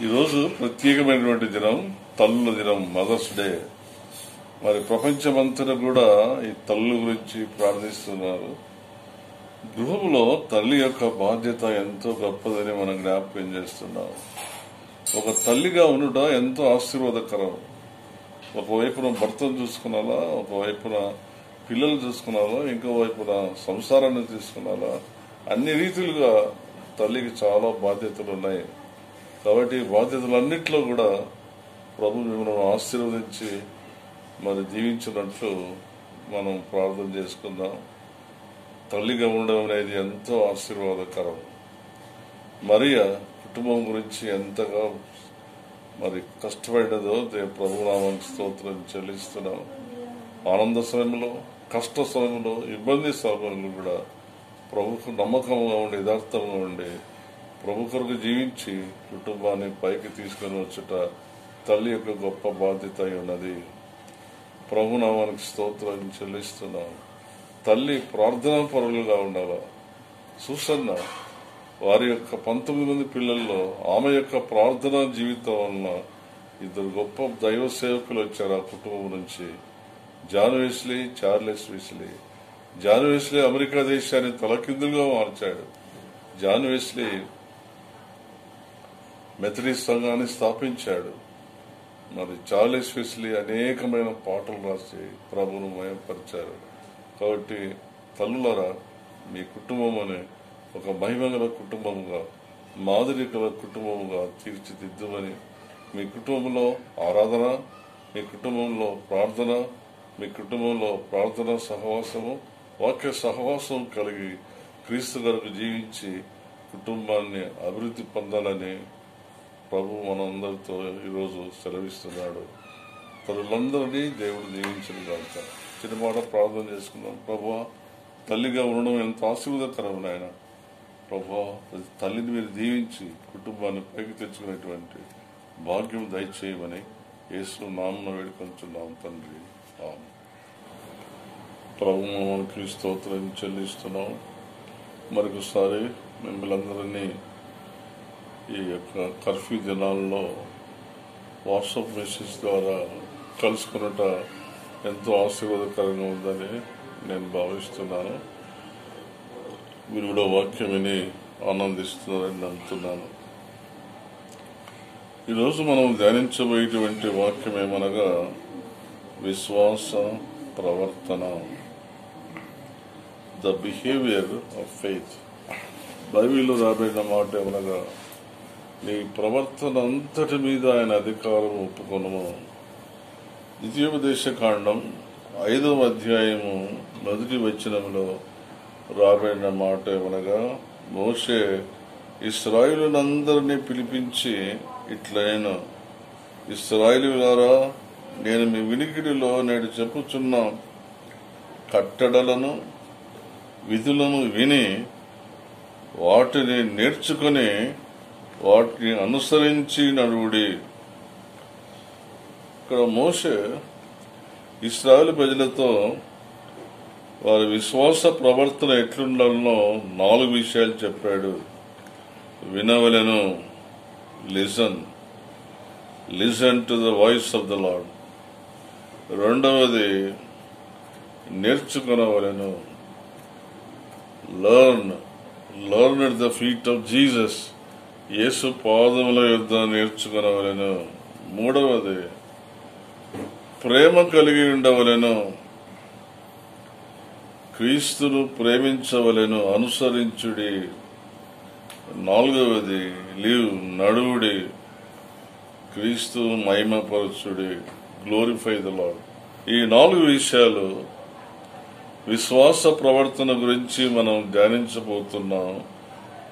ఈరోజు ప్రత్యేకమైనటువంటి దినం, తల్లుల దినం, మదర్స్ డే. మరి ప్రపంచమంతటా కూడా ఈ తల్లుల గురించి ప్రార్థిస్తున్నారు. గృహంలో తల్లి యొక్క బాధ్యత ఎంతో గొప్పదని మనం జ్ఞాపకం చేస్తున్నాం. ఒక తల్లిగా ఉండుట ఎంతో ఆశీర్వాదకరం. ఒకవైపున భర్తను చూసుకున్నాలా, ఒకవైపున పిల్లలు చూసుకున్నాలా, ఇంకో వైపున సంసారాన్ని తీసుకున్నాలా. అన్ని రీతిలుగా తల్లికి చాలా బాధ్యతలు ఉన్నాయి. కాబట్టి బాధ్యతలన్నింటిలో కూడా ప్రభు మిమ్మల్ని ఆశీర్వదించి మరి దీవించినట్లు మనం ప్రార్థన చేసుకుందాం. తల్లిగా ఉండడం అనేది ఎంతో ఆశీర్వాదకరం. మరియ కుటుంబం గురించి ఎంతగా మరి కష్టపడినదో ప్రభునామానికి స్తోత్రం చెల్లిస్తున్నాం. ఆనంద సమయంలో, కష్ట సమయంలో, ఇబ్బంది సమయంలో కూడా ప్రభుకు నమ్మకంగా ఉండి, యథార్థంగా ఉండి, ప్రభు కొరకు జీవించి కుటుంబాన్ని పైకి తీసుకుని వచ్చుట తల్లి యొక్క గొప్ప బాధ్యత అయి ఉన్నది. ప్రభునామానికి స్తోత్రం చెల్లిస్తున్నాం. తల్లి ప్రార్థనా పరులుగా ఉండాలా. సూసన్న వారి యొక్క 19 మంది పిల్లల్లో ఆమె యొక్క ప్రార్థనా జీవితం వలన 2 గొప్ప దైవ సేవకులు వచ్చారు ఆ కుటుంబం నుంచి. John Wesley, Charles Wesley. John Wesley America దేశాన్ని తలకిందులుగా మార్చాడు. జాన్ వెస్లీ మెథడిస్ట్ సంఘాన్ని స్థాపించాడు. మరి చార్లెస్ వెస్లీ అనేకమైన పాటలు రాసి ప్రభువును మహిమపరిచారు. కాబట్టి తల్లులారా, మీ కుటుంబం అనే ఒక మహిమగల కుటుంబముగా, మాదిరి గల కుటుంబముగా తీర్చిదిద్దుమని, మీ కుటుంబంలో ఆరాధన, మీ కుటుంబంలో ప్రార్థన, మీ కుటుంబంలో ప్రార్థన సహవాసము, వాక్య సహవాసం కలిగి క్రీస్తు కొరకు జీవించి కుటుంబాన్ని అభివృద్ధి పొందాలని ప్రభు మనందరితో ఈరోజు సెలవిస్తున్నాడు. తల్లులందరినీ దేవుడు దీవించిన కాక చిన్న మాట ప్రార్థన చేసుకుందాం. ప్రభువా, తల్లిగా ఉండడం ఎంత ఆశీర్వాదకరం నాయన. ప్రభువా, తల్లిని మీరు దీవించి కుటుంబాన్ని పైకి తెచ్చుకునేటువంటి భాగ్యం దయచేయమని యేసు నామమున వేడుకొంచున్నాం తండ్రి. ఆమేన్. ప్రభు మనకి స్తోత్రం చెల్లిస్తున్నాం. మరొకసారి మిమ్మల్ని అందరినీ ఈ యొక్క కర్ఫ్యూ దినాల్లో వాట్సాప్ మెసేజ్ ద్వారా కలుసుకున్నట ఎంతో ఆశీర్వాదకరంగా ఉందని నేను భావిస్తున్నాను. మీరు కూడా వాక్యం విని ఆనందిస్తున్నారని నమ్ముతున్నాను. ఈరోజు మనం ధ్యానించబోయేటువంటి వాక్యం ఏమనగా విశ్వాస ప్రవర్తన, ద బిహేవియర్ ఆఫ్ ఫెయిత్. బైబిల్లో రాబడిన మాట ఏమనగా, నీ ప్రవర్తన అంతటి మీద ఆయన అధికారం ఒప్పుకొనుము. ద్వితీయోపదేశ కాండం 5వ అధ్యాయము 1వ వచనంలో రాబడిన మాట ఏమనగా, మోషే ఇశ్రాయేలునందరినీ పిలిపించి ఇట్లైన, ఇశ్రాయేలులారా, నేను మీ వినికిడిలో నేడు చెప్పుచున్న కట్టడలను విధులను విని వాటిని నేర్చుకుని వాటిని అనుసరించి నడువుడి. ఇక్కడ మోషే ఇశ్రాయేలు ప్రజలతో వారి విశ్వాస ప్రవర్తన ఎట్లుండాలనో 4 విషయాలు చెప్పాడు. వినవలెను, listen to the voice of the lord. రెండవది నేర్చుకునవలెను, learn at the feet of Jesus. యేసు పాదముల యొద్ద నేర్చుకునవలెను. మూడవది ప్రేమ కలిగి ఉండవలెను, క్రీస్తును ప్రేమించవలెను, అనుసరించుడి. నాలుగవది నడువుడి, క్రీస్తు మహిమపరచుడి, గ్లోరిఫై ద లార్డ్. ఈ 4 విషయాలు విశ్వాస ప్రవర్తన గురించి మనం ధ్యానించబోతున్నాం.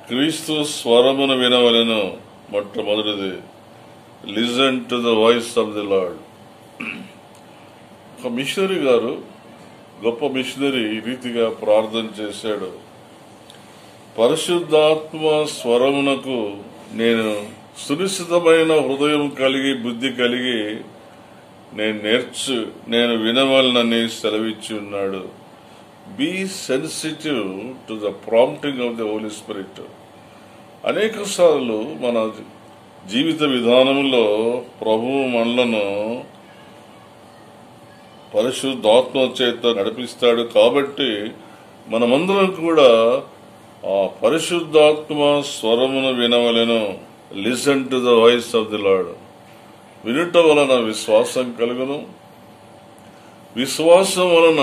క్రీస్తు స్వరమును వినవలెను. మొట్టమొదటిది listen to the voice of the lord. ఒక మిషనరీ గారు, గొప్ప మిషనరీ, ఈ రీతిగా ప్రార్థన చేశాడు. పరిశుద్ధాత్మ స్వరమునకు నేను సునిశ్చితమైన హృదయం కలిగి, బుద్ధి కలిగి నేను వినవలనని సెలవిచ్చి ఉన్నాడు. Be sensitive to the prompting of the holy spirit. అనేక సార్లు మన జీవిత విధానంలో ప్రభువు మనలను పరిశుద్ధాత్మ చేత నడిపిస్తాడు. కాబట్టి మనమందరం కూడా ఆ పరిశుద్ధాత్మ స్వరమును వినవలెను. Listen to the voice of the lord. వినుట వలన విశ్వాసం కలుగును, విశ్వాసం వలన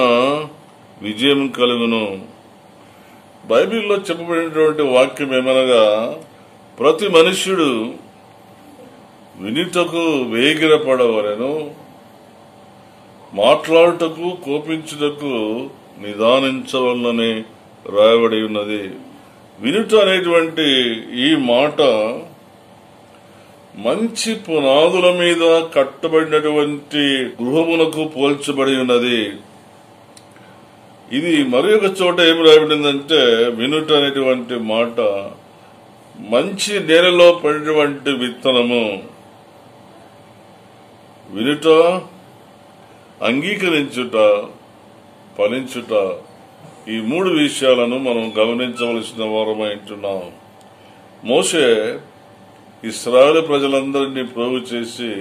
విజయం కలుగును. బైబిల్లో చెప్పబడినటువంటి వాక్యం ఏమనగా, ప్రతి మనుష్యుడు వినుటకు వేగిరపడవలెను, మాట్లాడుటకు కోపించుటకు నిదానించవలనని రాయబడి ఉన్నది. వినుట అనేటువంటి ఈ మాట మంచి పునాదుల మీద కట్టబడినటువంటి గృహమునకు పోల్చబడి ఉన్నది. ఇది మరి ఒక చోట ఏం రాయబడిందంటే, వినుట అనేటువంటి మాట మంచి నేలలో పడినటువంటి విత్తనము. వినుట, అంగీకరించుట, ఫలించుట, ఈ మూడు విషయాలను మనం గమనించవలసిన వారమై ఉంటున్నాం. మోషే ఇశ్రాయేలు ప్రజలందరినీ ప్రోగు చేసి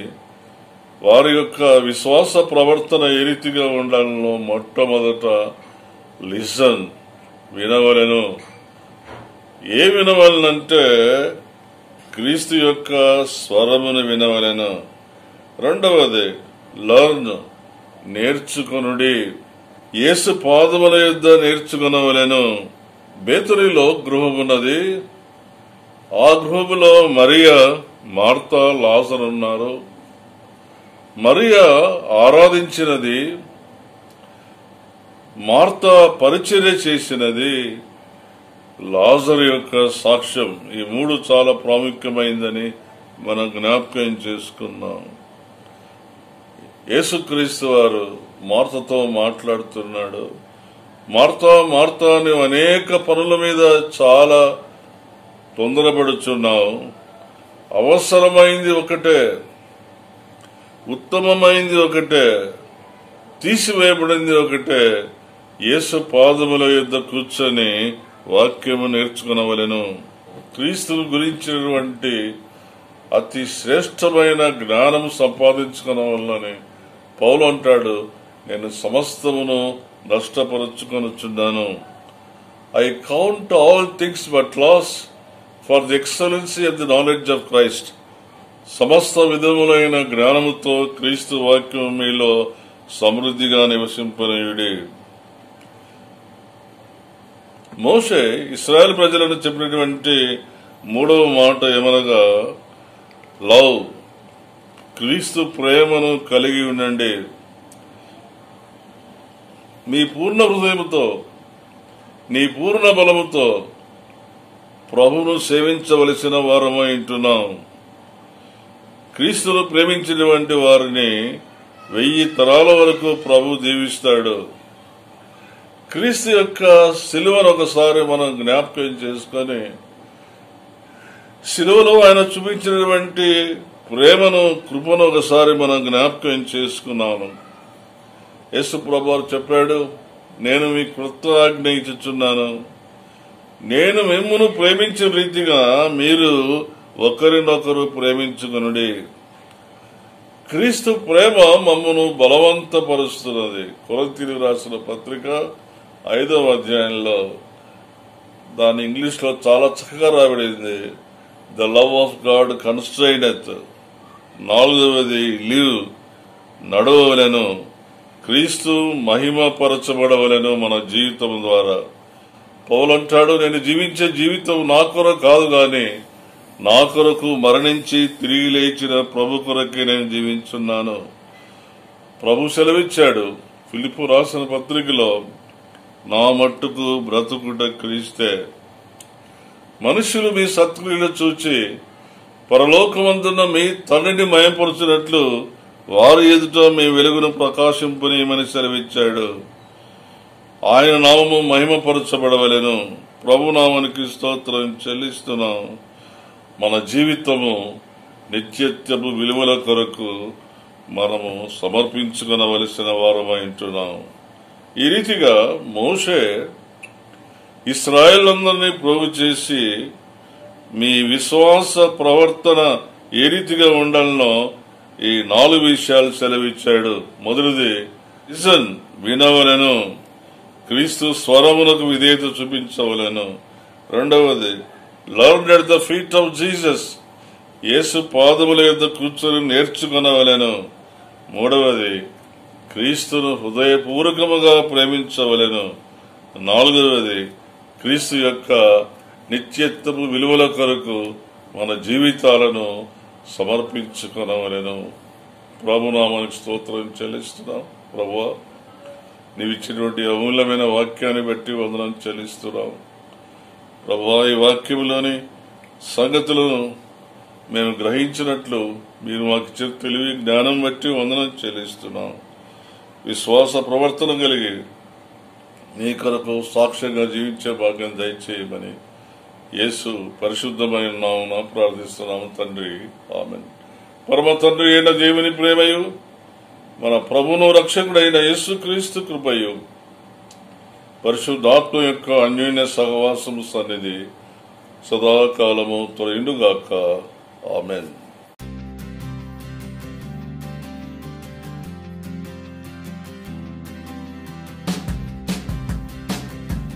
వారి యొక్క విశ్వాస ప్రవర్తన ఏ రీతిగా ఉండాలనో మొట్టమొదట లిసన్, వినవలెను. ఏ వినవలనంటే క్రీస్తు యొక్క స్వరమును వినవలెను. రెండవది లర్న్, నేర్చుకొనుడి. యేసు పాదముల యొద్ద నేర్చుకొనవలెను. బేతలీలో గృహం ఉన్నది. ఆ గృహములో మరియా, మార్తా, లాజరు ఉన్నారు. మరియా ఆరాధించినది, మార్తా పరిచర్య చేసినది, లాజరు యొక్క సాక్ష్యం. ఈ మూడు చాలా ప్రాముఖ్యమైందని మనం జ్ఞాపకం చేసుకున్నాం. యేసుక్రీస్తు వారు మార్తతో మాట్లాడుతున్నాడు. మార్తా, మార్తా, నువ్వు అనేక పనుల మీద చాలా తొందరపడుచున్నావు. అవసరమైంది ఒకటే, ఉత్తమమైంది ఒకటే, తీసివేయబడింది ఒకటే. యేసు పాదముల యొద్ద కూర్చొని వాక్యము నేర్చుకునవలెను. క్రీస్తుని గురించినటువంటి అతి శ్రేష్టమైన జ్ఞానం సంపాదించుకునవలనని పౌలు అంటాడు, నేను సమస్తమును నష్టపరుచుకొనుచున్నాను. I count all things but loss for the excellency of the knowledge of Christ. సమస్త విధములైన జ్ఞానముతో క్రీస్తు వాక్యం మీలో సమృద్ధిగా నివసింపనీయుడి. మోషే ఇశ్రాయేలు ప్రజలను చెప్పినటువంటి మూడవ మాట ఏమనగా, లవ్, క్రీస్తు ప్రేమను కలిగి ఉండండి. మీ పూర్ణ హృదయముతో, నీ పూర్ణ బలముతో ప్రభువును సేవించవలసిన వారమై ఉంటున్నాం. క్రీస్తును ప్రేమించినటువంటి వారిని 1000 తరాల వరకు ప్రభు దీవిస్తాడు. క్రీస్తు యొక్క సిలువను ఒకసారి మనం జ్ఞాపకం చేసుకొని, సిలువలో ఆయన చూపించినటువంటి ప్రేమను, కృపను ఒకసారి మనం జ్ఞాపకం చేసుకున్నాము. యేసు ప్రభువు చెప్పాడు, నేను మీ క్రొత్త ఆజ్ఞ ఇచ్చుచున్నాను, నేను మిమ్మును ప్రేమించిన రీతిగా మీరు ఒకరినొకరు ప్రేమించుకొనుడి. క్రీస్తు ప్రేమ మమ్మను బలవంతపరుస్తున్నది. కొరింథీయులకు రాసిన పత్రిక 5వ అధ్యాయంలో దాని ఇంగ్లీష్ లో చాలా చక్కగా రాబడింది. The love of God constraineth. 4వది లివ్, నడవవలెను. క్రీస్తు మహిమ పరచబడవలెను మన జీవితం ద్వారా. పౌలు అంటాడు, నేను జీవించే జీవితం నా కొరకు కాదు గాని నా కొరకు మరణించి తిరిగి లేచిన ప్రభు కొరకే నేను జీవించున్నాను. ప్రభు సెలవిచ్చాడు ఫిలిప్పు రాసిన పత్రికలో, నా మట్టుకు బ్రతుకుట క్రీస్తే. మనుషులు మీ సత్క్రియలు చూచి పరలోకమందున్న మీ తండ్రిని మయపరుచినట్లు వారి ఎదుట మీ వెలుగును ప్రకాశింపనీయమని సెలవిచ్చాడు. ఆయన నామము మహిమపరచబడవలెను. ప్రభు నామానికి స్తోత్రం చెల్లిస్తున్నాం. మన జీవితము నిత్యత్యపు విలువల కొరకు మనము సమర్పించుకొనవలసిన వారమై ఉంటున్నాం. ఈ రీతిగా మోషే ఇశ్రాయేలందరినీ ప్రోగు చేసి, మీ విశ్వాస ప్రవర్తన ఏ రీతిగా ఉండాలనో ఈ 4 విషయాలు సెలవిచ్చాడు. మొదటిది లిసన్, వినవలెను, క్రీస్తు స్వరమునకు విధేయత చూపించవలెను. రెండవది learn at the feet of Jesus, యేసు పాదముల యొద్ద కూర్చొని నేర్చుకొనవలెను. మూడవది క్రీస్తును హృదయపూర్వకముగా ప్రేమించవలెను. నాలుగవది క్రీస్తు యొక్క నిత్యత్వపు విలువల కొరకు మన జీవితాలను సమర్పించుకొనవలెను. ప్రభునామానికి స్తోత్రం చెల్లిస్తున్నాం. ప్రభువా, నీవిచ్చినటువంటి అమూల్యమైన వాక్యాన్ని బట్టి వందనం చెల్లిస్తున్నాం. ప్రభువా, ఈ వాక్యంలోని సంగతులను మేము గ్రహించినట్లు మీరు మాకు ఇచ్చిన తెలివి జ్ఞానం బట్టి వందనం చెల్లిస్తున్నాం. విశ్వాస ప్రవర్తన కలిగి నీ కొరకు సాక్ష్యంగా జీవించే భాగ్యం దయచేయమని యేసు పరిశుద్ధమైన నామమున ప్రార్థిస్తున్నాము తండ్రి, ఆమేన్. పరమ తండ్రి అయిన దేవుని ప్రేమయు, మన ప్రభువును రక్షకుడైన యేసుక్రీస్తు కృపయు, పరిశుద్ధాత్మ యొక్క అన్యోన్య సహవాసము సన్నిధి సదాకాలము తొలగిండుగాక. ఆమేన్.